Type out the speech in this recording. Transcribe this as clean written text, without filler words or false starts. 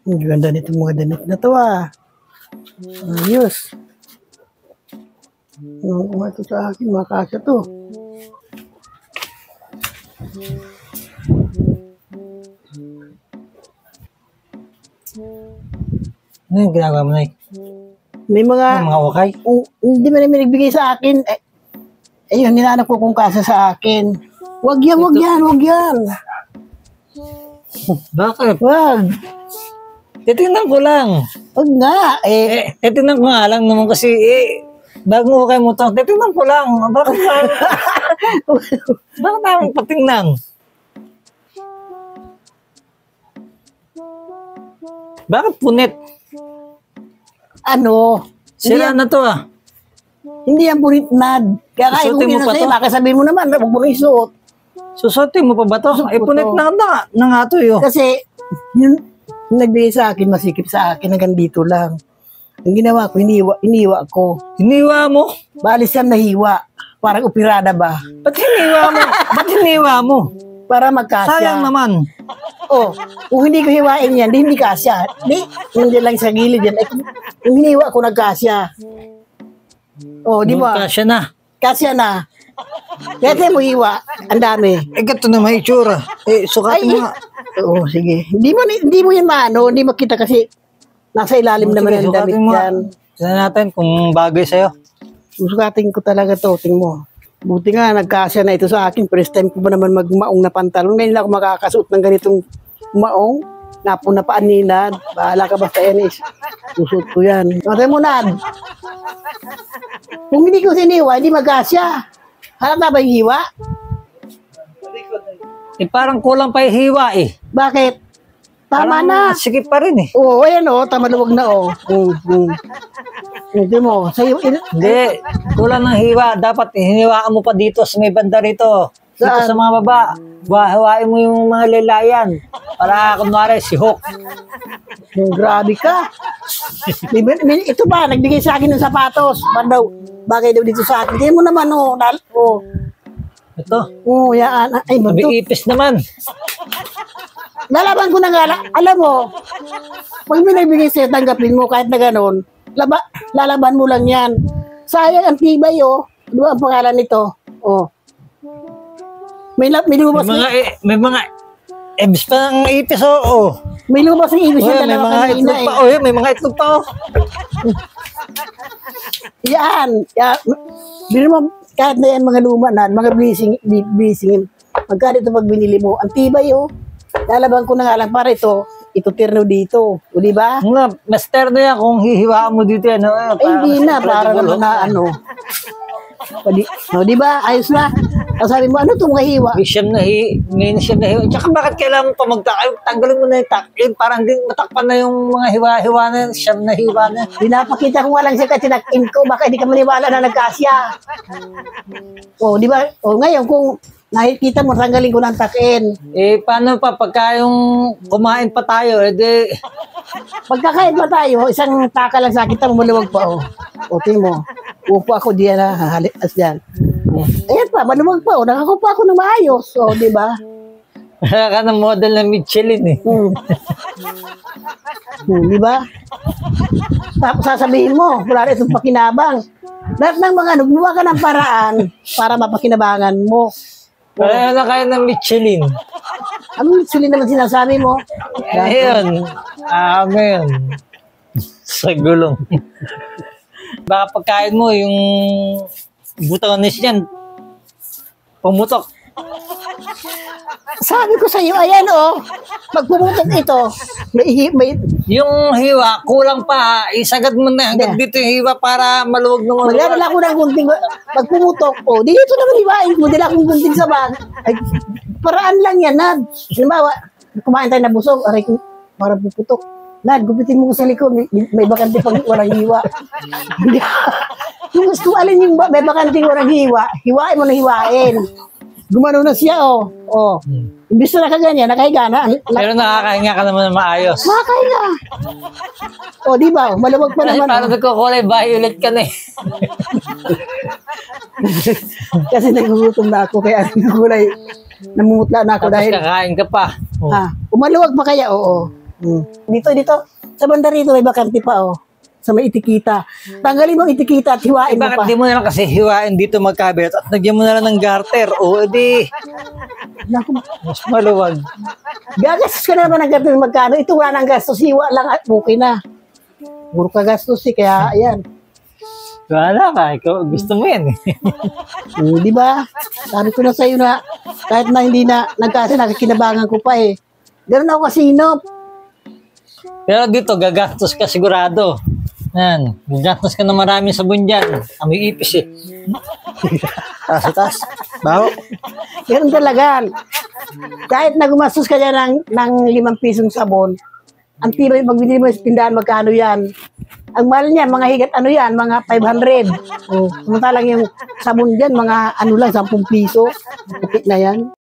Ang ganda nito mga damit na to ah. Ayos. Ano ito sa akin, makasya to. Ano yung ginagawa mo, Nay? May mga wakay? Hindi man namin nagbigay sa akin. Ayun, nilanap ko kung kasa sa akin. Wag yan. Bakit? Wag. Titingnan ko lang. Wag nga. Titingnan ko nga lang naman kasi, bago wakay mo to, titingnan ko lang. Bakit namin patingnan? Bakit punit? Ano? Sira na to ah. Hindi yan punit nad. Kaya kaya Susuotin kung mo pa pinasa'yo, to? baka sabihin mo naman, huwag mo na isuot. Susuotin mo pa ba to? Susuot ko Punit to. na nga to yun. Kasi, yung nagbigay sa akin, masikip sa akin, hanggang dito lang. Ang ginawa ko, iniwa ko. Hiniwa mo? Balis yan nahiwa. Parang opirada ba? Ba't hiniwa mo? Para magkasya. Sayang naman. Kung hindi ko hiwain yan, hindi kasya. Hindi lang sa gilid yan. Kung hiniwa ko, nagkasya. Di ba? Kasya na. Kasya na. Kaya tayo mo hiwa. Ang dami. Gato na may itsura. Sukatin mo nga. Sige. Hindi mo yan maano. Hindi makita kasi nasa ilalim naman ang damit yan. Tignan natin kung bagay sa'yo. Susukatin ko talaga to. Tingnan mo. Buti nga, nagkasya na ito sa akin. First time ko ba naman magmaong na pantalon. Ngayon lang ako makakasuot ng ganitong maong. Napaan nila. Bahala ka basta yan is. Susuot ko yan. Matay mo na. Kung hindi ko siniwa, hindi magkasya. Halata ba yung hiwa? Parang kulang pa yung hiwa eh. Bakit? Tama Parang na. sikip pa rin eh. Ayan tama luwag na Hindi mo. Sa'yo, Hindi. Kulang ng hiwa. Dapat hiniwaan mo pa dito sa may banda rito. Dito Saan? sa mga baba. Hiwain mo yung mga lalayan. Para kunwari si Hook. grabe ka. Ito ba, nagbigay sa akin ng sapatos. Bagay daw dito sa akin. Hindi mo naman, Ito. Yan. Ay, Sabi bunto. ipis naman. Lalaban ko na nga. Alam mo, pag may nagbigay sa'yo, tanggapin mo kahit na ganun. Lalaban mo lang yan. Sayang ang tibay, Di ba ang pangalan nito? May lumabas May mga ebs pa ng ipis May lumabas ng ibig siya may dalawa mga kanina itlog pa. May mga itlog pa Yan. Bino mo, kahit na yan mga luma na, mga blessing. Magkano ito pag binili mo? Ang tibay, Lalaban ko na nga lang para ito terno dito. Di ba? Mas terno yan kung hihiwaan mo dito yan. Hindi na, para naman na di ba? Ayos na. Sabi mo, ano itong kahiwa? May siyam na hiwa. Tsaka bakit kailangan mo pa tanggalin mo na yung takip? Parang hindi matakpan na yung mga hiwa-hiwa na yun. Siyam na hiwa na. Pinapakita ko nga lang siya kasi tinakin ko. Baka hindi ka maniwala na nagkasya. Di ba? Ngayon, kung nakikita mo, tanggalin ko ng takin. Paano pa pagka yung kumain pa tayo? Pagkakain pa tayo, isang taka lang sa kita, maluwag pa, tingin mo. Upo ako diyan na, halikas diyan. Ayan pa, maluwag pa, nakakupa ako ng maayos. Di ba? Wala ka ng model na Michelin eh. Di ba? Tapos sasabihin mo, wala rin itong pakinabang. Lahat ng mga gumawa ka ng paraan para mapakinabangan mo. Wala na kayo ng Michelin. Ano sili naman sinasabi mo? Ngayon. Sa gulong. Baka pagkain mo, yung butones niyan, pumutok. Sabi ko sa iyo, ayan magpumutok ito. May Yung hiwa, kulang pa. Isagad mo na hanggang dito yung hiwa para maluwag naman. magdala ako ng gunting. Magpumutok dito naman hiwain mo. Dala akong gunting sa bag. Ay, paraan lang yan, Nad. Halimbawa, kumain tayo na busog. Aray, para puputok. Nad, gupitin mo ko sa likod. May bakante pang walang hiwa. Yung gusto alin yung may bakante walang hiwa, hiwain mo na hiwain. Gumano na siya, Imbis na nakaganyan, nakahiga na. Pero nakakahinga ka naman na maayos. Makakahinga. Di ba? Maluwag pa Kasi naman. parang nagkukulay violet ka na eh. Kasi nagugutom na ako, kaya nagkulay. Namumutla na ako Tapos dahil. kakain ka pa. Umaluwag pa kaya? Oo. Dito. Sa banda rito may bakante pa, oh. Sa may itikita. Tanggalin mo ang itikita at hiwain mo Bakit pa. di mo na lang kasi hiwain dito magkabinet at nagyan mo na lang ng garter? O, edi, Naku, mas maluwag. gagastos ka na naman ng ganito magkano. Ito wala ng gastos. Hiwa lang at okay na. Puro ka gastos eh. Kaya, ayan. Wala ka, ikaw, gusto mo yan. Di ba? Sabi ko na sa'yo na kahit na hindi na nagkasi, nakikinabangan ko pa eh. Ganun ako kasinop. Pero dito, gagastos ka sigurado. Yan, gagastos ka na maraming sabon dyan. Amoy ipis eh. Taas. Baho. Ganun talaga. Kahit na gumastos ka dyan ng 5 pisong sabon, ang tibay pag binili mo sa tindahan, magkano yan? Ang mahal niyan, mga higat ano yan, mga 500. Samantalang yung sabon dyan, mga ano lang, 10 piso. Kapit na yan.